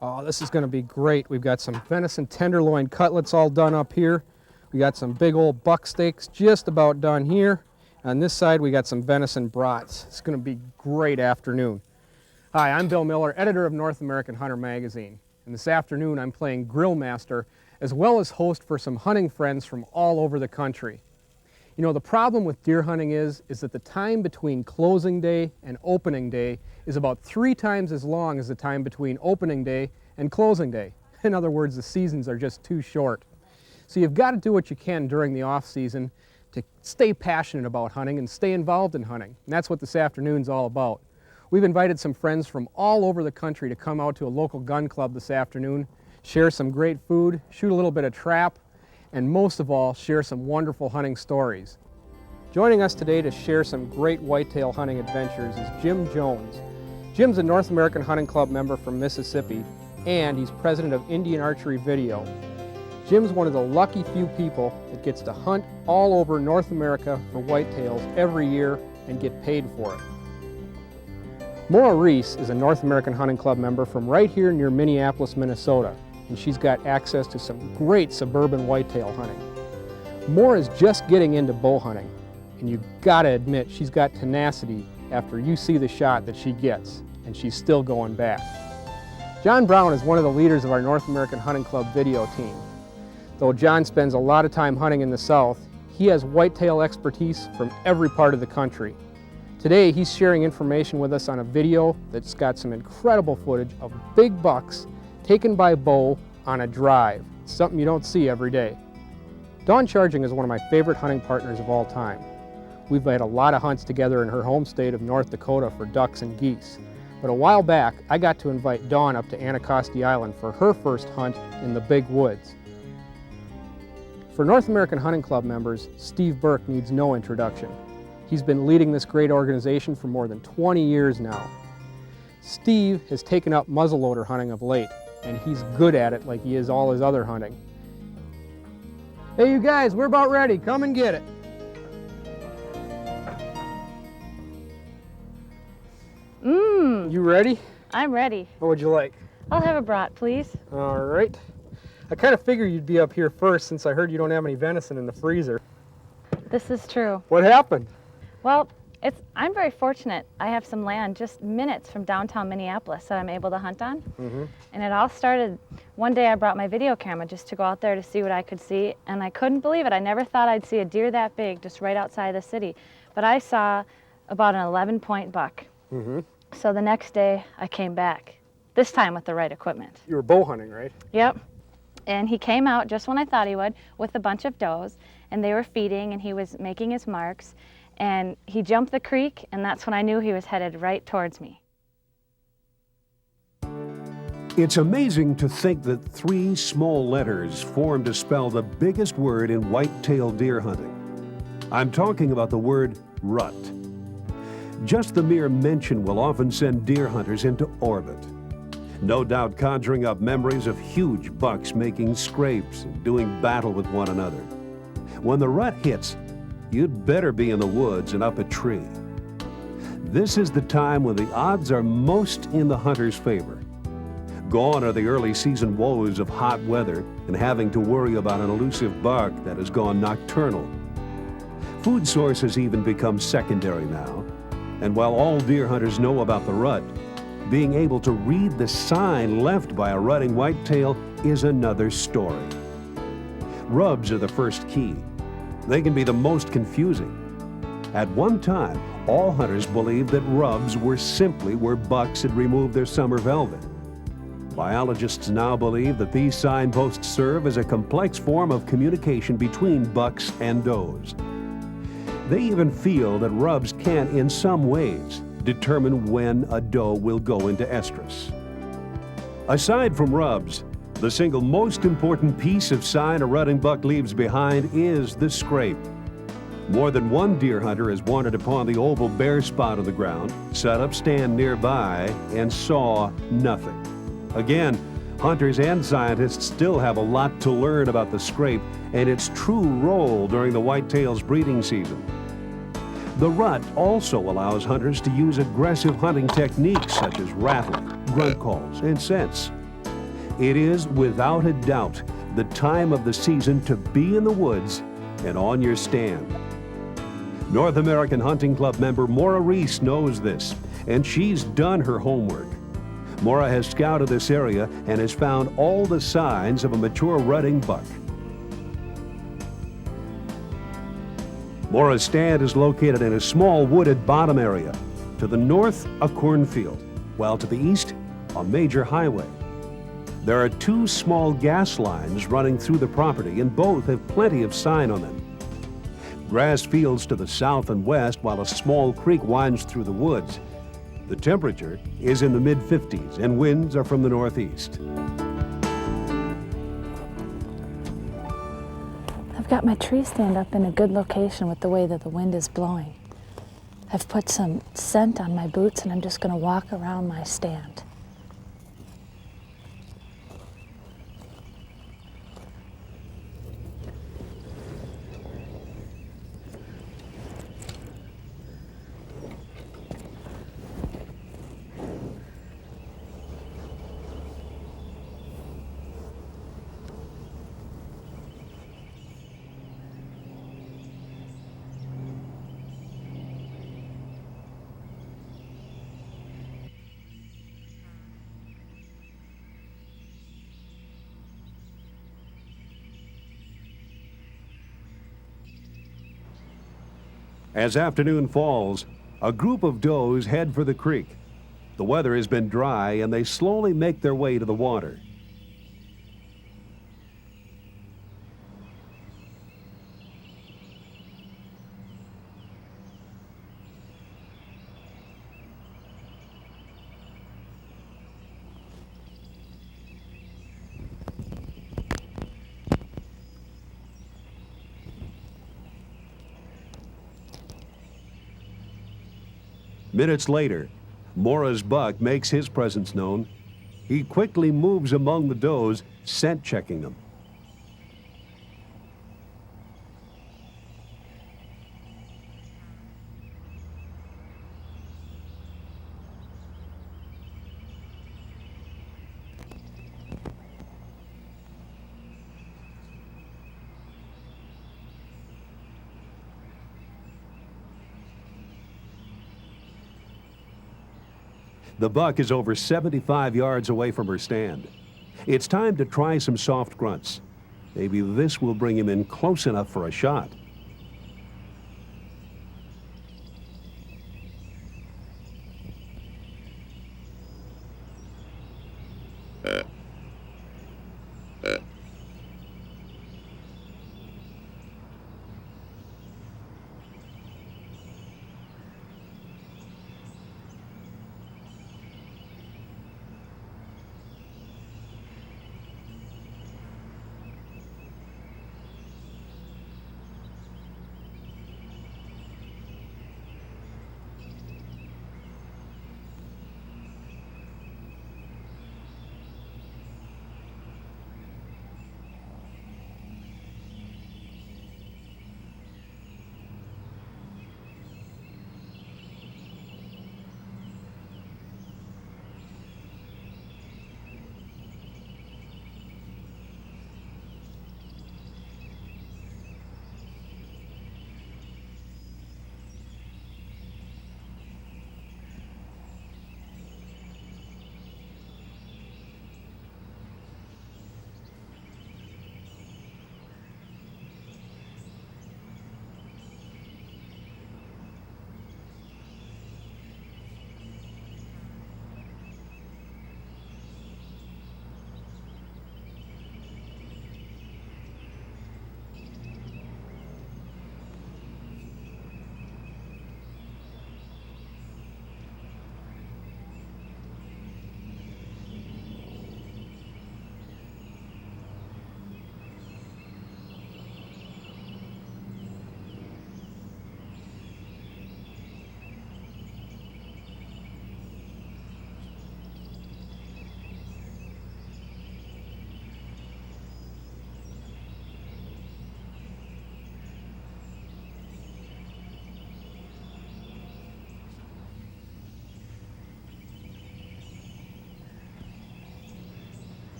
Oh, this is going to be great. We've got some venison tenderloin cutlets all done up here. We got some big old buck steaks just about done here. On this side, we got some venison brats. It's going to be a great afternoon. Hi, I'm Bill Miller, editor of North American Hunter magazine. And this afternoon, I'm playing grill master as well as host for some hunting friends from all over the country. You know, the problem with deer hunting is that the time between closing day and opening day is about 3 times as long as the time between opening day and closing day. In other words, the seasons are just too short. So you've got to do what you can during the off season to stay passionate about hunting and stay involved in hunting. And that's what this afternoon's all about. We've invited some friends from all over the country to come out to a local gun club this afternoon, share some great food, shoot a little bit of trap, and most of all, share some wonderful hunting stories. Joining us today to share some great whitetail hunting adventures is Jim Jones. Jim's a North American Hunting Club member from Mississippi, and he's president of Indian Archery Video. Jim's one of the lucky few people that gets to hunt all over North America for whitetails every year and get paid for it. Maura Ries is a North American Hunting Club member from right here near Minneapolis, Minnesota, and she's got access to some great suburban whitetail hunting. Maura's just getting into bow hunting, and you gotta admit she's got tenacity after you see the shot that she gets, and she's still going back. John Brown is one of the leaders of our North American Hunting Club video team. Though John spends a lot of time hunting in the South, he has whitetail expertise from every part of the country. Today, he's sharing information with us on a video that's got some incredible footage of big bucks taken by bow on a drive. It's something you don't see every day. Dawn Charging is one of my favorite hunting partners of all time. We've had a lot of hunts together in her home state of North Dakota for ducks and geese. But a while back, I got to invite Dawn up to Anacostia Island for her first hunt in the big woods. For North American Hunting Club members, Steve Burke needs no introduction. He's been leading this great organization for more than 20 years now. Steve has taken up muzzleloader hunting of late, and he's good at it like he is all his other hunting. Hey you guys, we're about ready. Come and get it. You ready? I'm ready. What would you like? I'll have a brat, please. All right. I kind of figured you'd be up here first since I heard you don't have any venison in the freezer. This is true. What happened? Well, I'm very fortunate. I have some land just minutes from downtown Minneapolis that I'm able to hunt on. And it all started, one day I brought my video camera just to go out there to see what I could see, and I couldn't believe it. I never thought I'd see a deer that big just right outside the city. But I saw about an 11-point buck. So the next day I came back, this time with the right equipment. You were bow hunting, right? Yep. And he came out just when I thought he would with a bunch of does, and they were feeding, and he was making his marks, and he jumped the creek, and that's when I knew he was headed right towards me. It's amazing to think that 3 small letters form to spell the biggest word in whitetail deer hunting. I'm talking about the word rut. Just the mere mention will often send deer hunters into orbit. No doubt conjuring up memories of huge bucks making scrapes and doing battle with one another. When the rut hits, you'd better be in the woods and up a tree. This is the time when the odds are most in the hunter's favor. Gone are the early season woes of hot weather and having to worry about an elusive buck that has gone nocturnal. Food sources even become secondary now. And while all deer hunters know about the rut, being able to read the sign left by a rutting whitetail is another story. Rubs are the first key. They can be the most confusing. At one time, all hunters believed that rubs were simply where bucks had removed their summer velvet. Biologists now believe that these signposts serve as a complex form of communication between bucks and does. They even feel that rubs can, in some ways, determine when a doe will go into estrus. Aside from rubs, the single most important piece of sign a rutting buck leaves behind is the scrape. More than one deer hunter has wandered upon the oval bare spot on the ground, set up stand nearby, and saw nothing. Again, hunters and scientists still have a lot to learn about the scrape and its true role during the whitetail's breeding season. The rut also allows hunters to use aggressive hunting techniques such as rattling, grunt calls, and scents. It is, without a doubt, the time of the season to be in the woods and on your stand. North American Hunting Club member Maura Ries knows this, and she's done her homework. Maura has scouted this area and has found all the signs of a mature rutting buck. Maura's stand is located in a small wooded bottom area. To the north, a cornfield, while to the east, a major highway. There are two small gas lines running through the property, and both have plenty of sign on them. Grass fields to the south and west, while a small creek winds through the woods. The temperature is in the mid-50s, and winds are from the northeast. I've got my tree stand up in a good location with the way that the wind is blowing. I've put some scent on my boots, and I'm just going to walk around my stand. As afternoon falls, a group of does head for the creek. The weather has been dry, and they slowly make their way to the water. Minutes later, Maura's buck makes his presence known. He quickly moves among the does, scent checking them. The buck is over 75 yards away from her stand. It's time to try some soft grunts. Maybe this will bring him in close enough for a shot.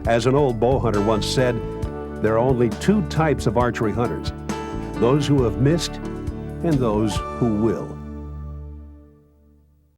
As an old bow hunter once said, there are only two types of archery hunters: those who have missed and those who will.